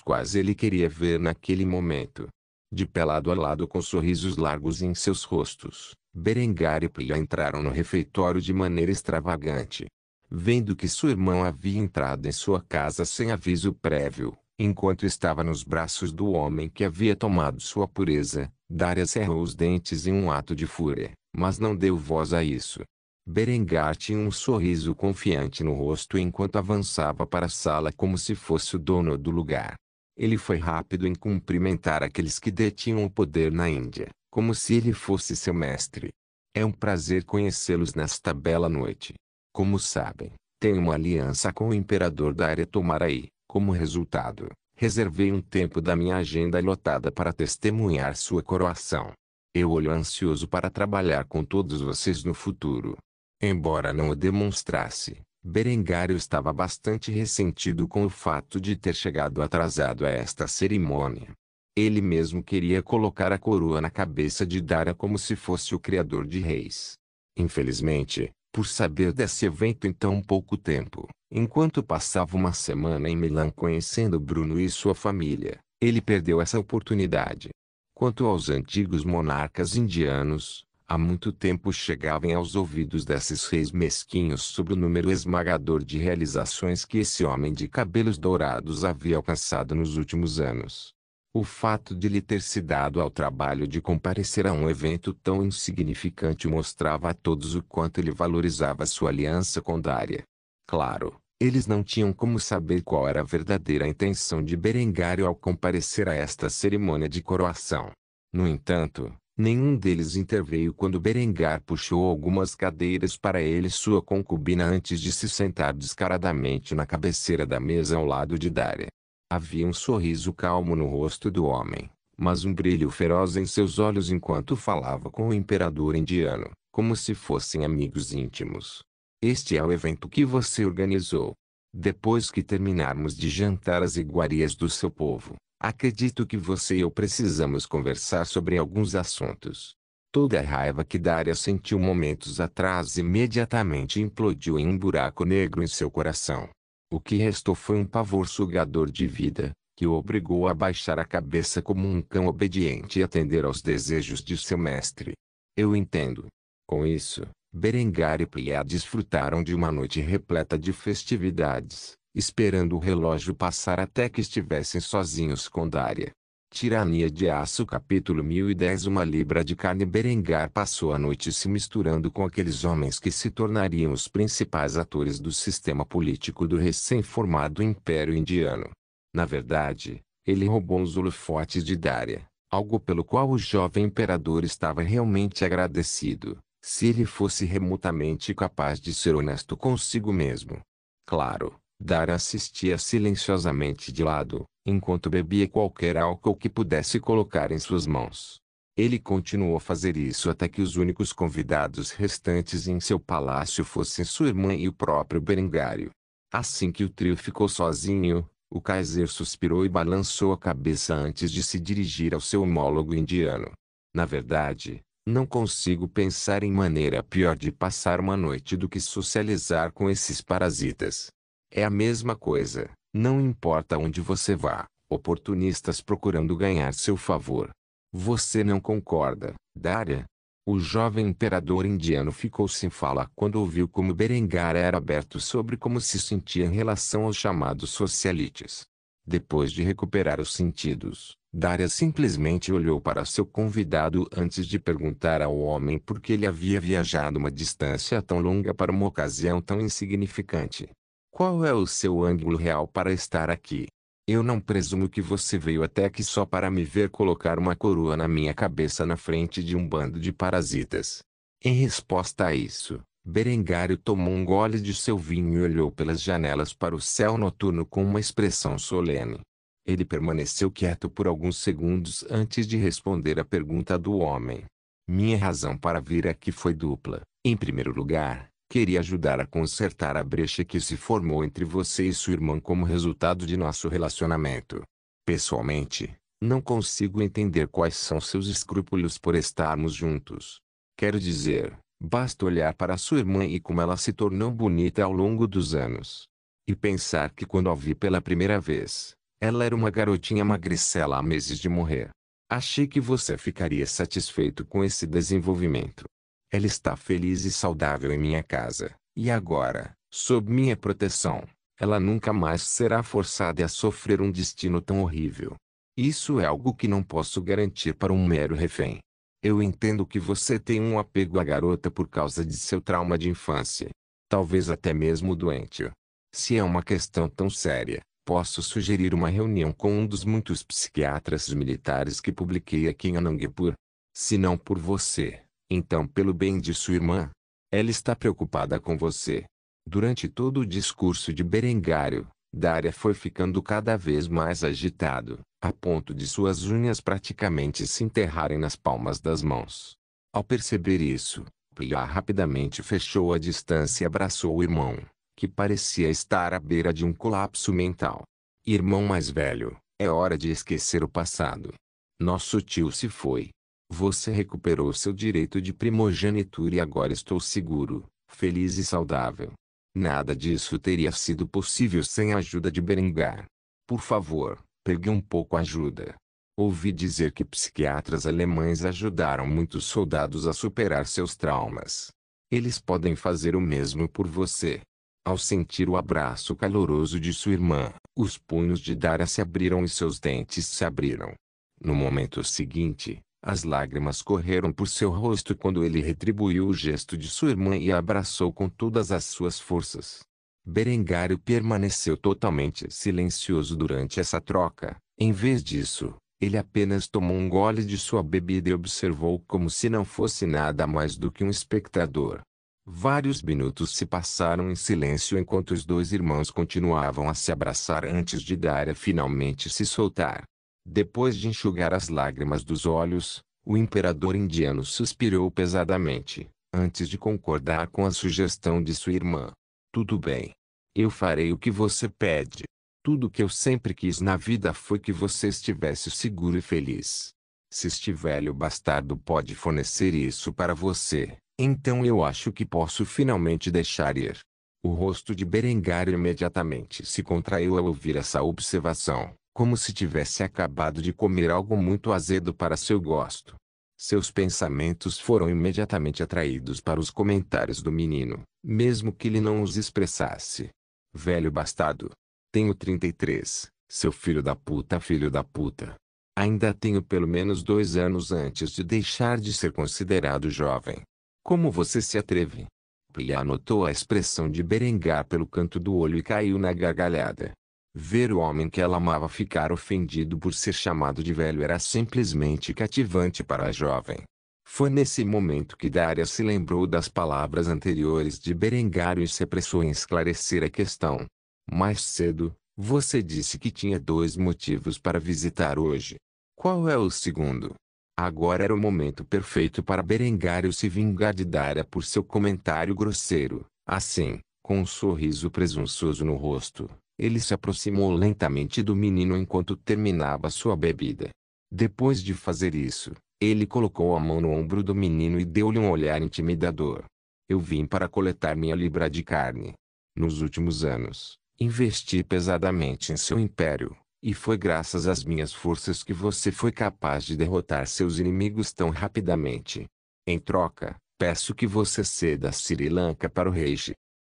quais ele queria ver naquele momento. De pé lado a lado com sorrisos largos em seus rostos, Berengar e Priya entraram no refeitório de maneira extravagante. Vendo que sua irmã havia entrado em sua casa sem aviso prévio, enquanto estava nos braços do homem que havia tomado sua pureza, Daria cerrou os dentes em um ato de fúria, mas não deu voz a isso. Berengar tinha um sorriso confiante no rosto enquanto avançava para a sala como se fosse o dono do lugar. Ele foi rápido em cumprimentar aqueles que detinham o poder na Índia, como se ele fosse seu mestre. É um prazer conhecê-los nesta bela noite. Como sabem, tenho uma aliança com o imperador Daria Tomarai. Como resultado, reservei um tempo da minha agenda lotada para testemunhar sua coroação. Eu olho ansioso para trabalhar com todos vocês no futuro. Embora não o demonstrasse, Berengário estava bastante ressentido com o fato de ter chegado atrasado a esta cerimônia. Ele mesmo queria colocar a coroa na cabeça de Daria como se fosse o criador de reis. Infelizmente, por saber desse evento em tão pouco tempo, enquanto passava uma semana em Milão conhecendo Bruno e sua família, ele perdeu essa oportunidade. Quanto aos antigos monarcas indianos, Há muito tempo chegavam aos ouvidos desses reis mesquinhos sobre o número esmagador de realizações que esse homem de cabelos dourados havia alcançado nos últimos anos. O fato de lhe ter se dado ao trabalho de comparecer a um evento tão insignificante mostrava a todos o quanto ele valorizava sua aliança com Daria. Claro, eles não tinham como saber qual era a verdadeira intenção de Berengário ao comparecer a esta cerimônia de coroação. No entanto, nenhum deles interveio quando Berengar puxou algumas cadeiras para ele e sua concubina antes de se sentar descaradamente na cabeceira da mesa ao lado de Daria. Havia um sorriso calmo no rosto do homem, mas um brilho feroz em seus olhos enquanto falava com o imperador indiano, como se fossem amigos íntimos. Este é o evento que você organizou. Depois que terminarmos de jantar as iguarias do seu povo, acredito que você e eu precisamos conversar sobre alguns assuntos. Toda a raiva que Daria sentiu momentos atrás imediatamente implodiu em um buraco negro em seu coração. O que restou foi um pavor sugador de vida, que o obrigou a baixar a cabeça como um cão obediente e atender aos desejos de seu mestre. Eu entendo. Com isso, Berengar e Priya desfrutaram de uma noite repleta de festividades, esperando o relógio passar até que estivessem sozinhos com Daria. Tirania de Aço capítulo 1010 Uma libra de carne. Berengar passou a noite se misturando com aqueles homens que se tornariam os principais atores do sistema político do recém-formado Império Indiano. Na verdade, ele roubou os holofotes de Daria, algo pelo qual o jovem imperador estava realmente agradecido, se ele fosse remotamente capaz de ser honesto consigo mesmo. Claro, Daria assistia silenciosamente de lado, enquanto bebia qualquer álcool que pudesse colocar em suas mãos. Ele continuou a fazer isso até que os únicos convidados restantes em seu palácio fossem sua irmã e o próprio Berengário. Assim que o trio ficou sozinho, o Kaiser suspirou e balançou a cabeça antes de se dirigir ao seu homólogo indiano. Na verdade, não consigo pensar em maneira pior de passar uma noite do que socializar com esses parasitas. É a mesma coisa, não importa onde você vá, oportunistas procurando ganhar seu favor. Você não concorda, Daria? O jovem imperador indiano ficou sem fala quando ouviu como Berengar era aberto sobre como se sentia em relação aos chamados socialites. Depois de recuperar os sentidos, Daria simplesmente olhou para seu convidado antes de perguntar ao homem por que ele havia viajado uma distância tão longa para uma ocasião tão insignificante. Qual é o seu ângulo real para estar aqui? Eu não presumo que você veio até aqui só para me ver colocar uma coroa na minha cabeça na frente de um bando de parasitas. Em resposta a isso, Berengário tomou um gole de seu vinho e olhou pelas janelas para o céu noturno com uma expressão solene. Ele permaneceu quieto por alguns segundos antes de responder à pergunta do homem. Minha razão para vir aqui foi dupla. Em primeiro lugar, queria ajudar a consertar a brecha que se formou entre você e sua irmã como resultado de nosso relacionamento. Pessoalmente, não consigo entender quais são seus escrúpulos por estarmos juntos. Quero dizer, basta olhar para sua irmã e como ela se tornou bonita ao longo dos anos. E pensar que quando a vi pela primeira vez, ela era uma garotinha magricela há meses de morrer. Achei que você ficaria satisfeito com esse desenvolvimento. Ela está feliz e saudável em minha casa, e agora, sob minha proteção, ela nunca mais será forçada a sofrer um destino tão horrível. Isso é algo que não posso garantir para um mero refém. Eu entendo que você tem um apego à garota por causa de seu trauma de infância. Talvez até mesmo doentio. Se é uma questão tão séria, posso sugerir uma reunião com um dos muitos psiquiatras militares que publiquei aqui em Anandpur. Se não por você, então pelo bem de sua irmã. Ela está preocupada com você. Durante todo o discurso de Berengário, Daria foi ficando cada vez mais agitado, a ponto de suas unhas praticamente se enterrarem nas palmas das mãos. Ao perceber isso, Priya rapidamente fechou a distância e abraçou o irmão, que parecia estar à beira de um colapso mental. Irmão mais velho, é hora de esquecer o passado. Nosso tio se foi. Você recuperou seu direito de primogenitura e agora estou seguro, feliz e saudável. Nada disso teria sido possível sem a ajuda de Berengar. Por favor, pegue um pouco ajuda. Ouvi dizer que psiquiatras alemães ajudaram muitos soldados a superar seus traumas. Eles podem fazer o mesmo por você. Ao sentir o abraço caloroso de sua irmã, os punhos de Daria se abriram e seus dentes se abriram. No momento seguinte, as lágrimas correram por seu rosto quando ele retribuiu o gesto de sua irmã e a abraçou com todas as suas forças. Berengário permaneceu totalmente silencioso durante essa troca. Em vez disso, ele apenas tomou um gole de sua bebida e observou como se não fosse nada mais do que um espectador. Vários minutos se passaram em silêncio enquanto os dois irmãos continuavam a se abraçar antes de Daria finalmente se soltar. Depois de enxugar as lágrimas dos olhos, o imperador indiano suspirou pesadamente, antes de concordar com a sugestão de sua irmã. Tudo bem. Eu farei o que você pede. Tudo o que eu sempre quis na vida foi que você estivesse seguro e feliz. Se este velho bastardo pode fornecer isso para você, então eu acho que posso finalmente deixar ir. O rosto de Berengário imediatamente se contraiu ao ouvir essa observação, como se tivesse acabado de comer algo muito azedo para seu gosto. Seus pensamentos foram imediatamente atraídos para os comentários do menino, mesmo que ele não os expressasse. Velho bastardo. Tenho 33, seu filho da puta, filho da puta. Ainda tenho pelo menos 2 anos antes de deixar de ser considerado jovem. Como você se atreve? Pilha notou a expressão de Berengar pelo canto do olho e caiu na gargalhada. Ver o homem que ela amava ficar ofendido por ser chamado de velho era simplesmente cativante para a jovem. Foi nesse momento que Daria se lembrou das palavras anteriores de Berengário e se apressou em esclarecer a questão. Mais cedo, você disse que tinha 2 motivos para visitar hoje. Qual é o segundo? Agora era o momento perfeito para Berengário se vingar de Daria por seu comentário grosseiro. Assim, com um sorriso presunçoso no rosto, ele se aproximou lentamente do menino enquanto terminava sua bebida. Depois de fazer isso, ele colocou a mão no ombro do menino e deu-lhe um olhar intimidador. Eu vim para coletar minha libra de carne. Nos últimos anos, investi pesadamente em seu império, e foi graças às minhas forças que você foi capaz de derrotar seus inimigos tão rapidamente. Em troca, peço que você ceda Sri Lanka para o rei.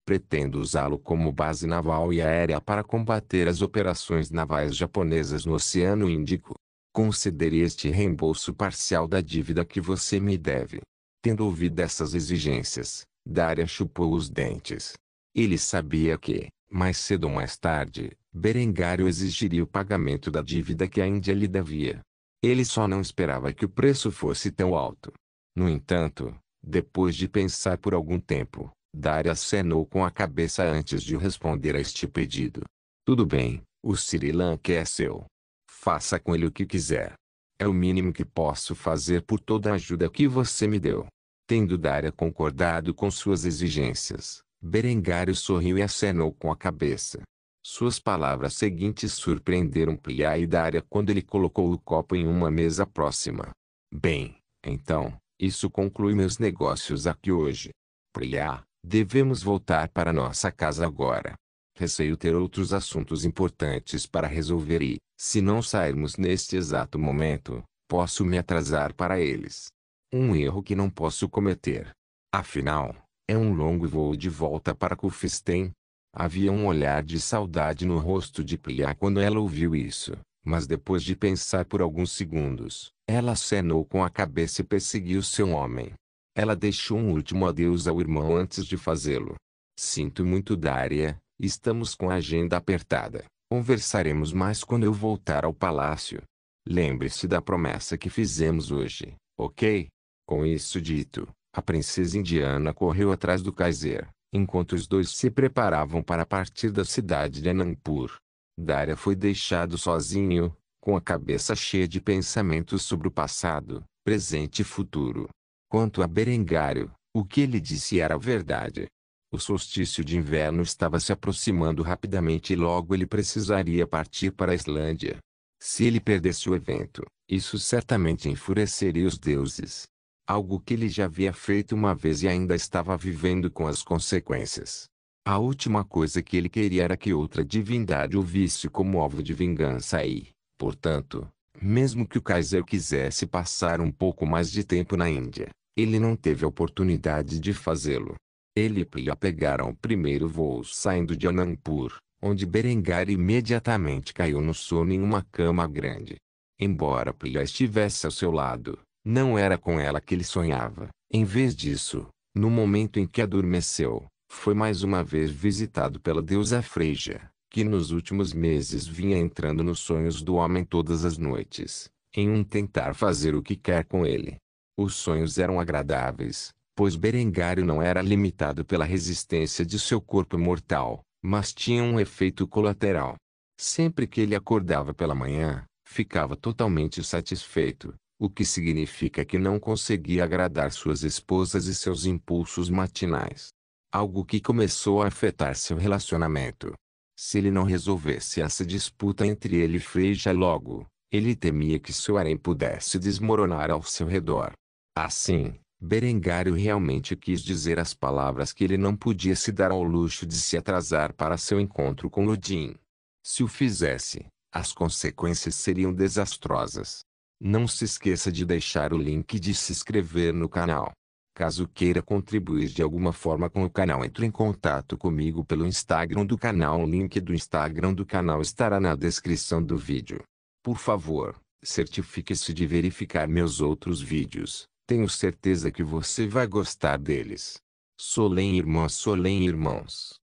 Pretendo usá-lo como base naval e aérea para combater as operações navais japonesas no Oceano Índico. Concederei este reembolso parcial da dívida que você me deve. Tendo ouvido essas exigências, Daria chupou os dentes. Ele sabia que, mais cedo ou mais tarde, Berengário exigiria o pagamento da dívida que a Índia lhe devia. Ele só não esperava que o preço fosse tão alto. No entanto, depois de pensar por algum tempo, Daria acenou com a cabeça antes de responder a este pedido. Tudo bem, o Sri Lanka é seu. Faça com ele o que quiser. É o mínimo que posso fazer por toda a ajuda que você me deu. Tendo Daria concordado com suas exigências, Berengário sorriu e acenou com a cabeça. Suas palavras seguintes surpreenderam Pilha e Daria quando ele colocou o copo em uma mesa próxima. Bem, então, isso conclui meus negócios aqui hoje. Pilha, devemos voltar para nossa casa agora. Receio ter outros assuntos importantes para resolver e, se não sairmos neste exato momento, posso me atrasar para eles. Um erro que não posso cometer. Afinal, é um longo voo de volta para Kufstein. Havia um olhar de saudade no rosto de Pilha quando ela ouviu isso, mas depois de pensar por alguns segundos, ela acenou com a cabeça e perseguiu seu homem. Ela deixou um último adeus ao irmão antes de fazê-lo. Sinto muito, Daria, estamos com a agenda apertada. Conversaremos mais quando eu voltar ao palácio. Lembre-se da promessa que fizemos hoje, ok? Com isso dito, a princesa indiana correu atrás do Kaiser, enquanto os dois se preparavam para partir da cidade de Anandpur. Daria foi deixado sozinho, com a cabeça cheia de pensamentos sobre o passado, presente e futuro. Quanto a Berengário, o que ele disse era verdade. O solstício de inverno estava se aproximando rapidamente e logo ele precisaria partir para a Islândia. Se ele perdesse o evento, isso certamente enfureceria os deuses. Algo que ele já havia feito uma vez e ainda estava vivendo com as consequências. A última coisa que ele queria era que outra divindade o visse como alvo de vingança e, portanto, Mesmo que o Kaiser quisesse passar um pouco mais de tempo na Índia, ele não teve a oportunidade de fazê-lo. Ele e Priya pegaram o primeiro voo saindo de Anandpur, onde Berengar imediatamente caiu no sono em uma cama grande. Embora Priya estivesse ao seu lado, não era com ela que ele sonhava. Em vez disso, no momento em que adormeceu, foi mais uma vez visitado pela deusa Freja, que nos últimos meses vinha entrando nos sonhos do homem todas as noites, em um tentar fazer o que quer com ele. Os sonhos eram agradáveis, pois Berengário não era limitado pela resistência de seu corpo mortal, mas tinha um efeito colateral. Sempre que ele acordava pela manhã, ficava totalmente satisfeito, o que significa que não conseguia agradar suas esposas e seus impulsos matinais. Algo que começou a afetar seu relacionamento. Se ele não resolvesse essa disputa entre ele e Freja logo, ele temia que seu harém pudesse desmoronar ao seu redor. Assim, Berengário realmente quis dizer as palavras que ele não podia se dar ao luxo de se atrasar para seu encontro com Odin. Se o fizesse, as consequências seriam desastrosas. Não se esqueça de deixar o link de se inscrever no canal. Caso queira contribuir de alguma forma com o canal, entre em contato comigo pelo Instagram do canal. O link do Instagram do canal estará na descrição do vídeo. Por favor, certifique-se de verificar meus outros vídeos. Tenho certeza que você vai gostar deles. Solem irmãos.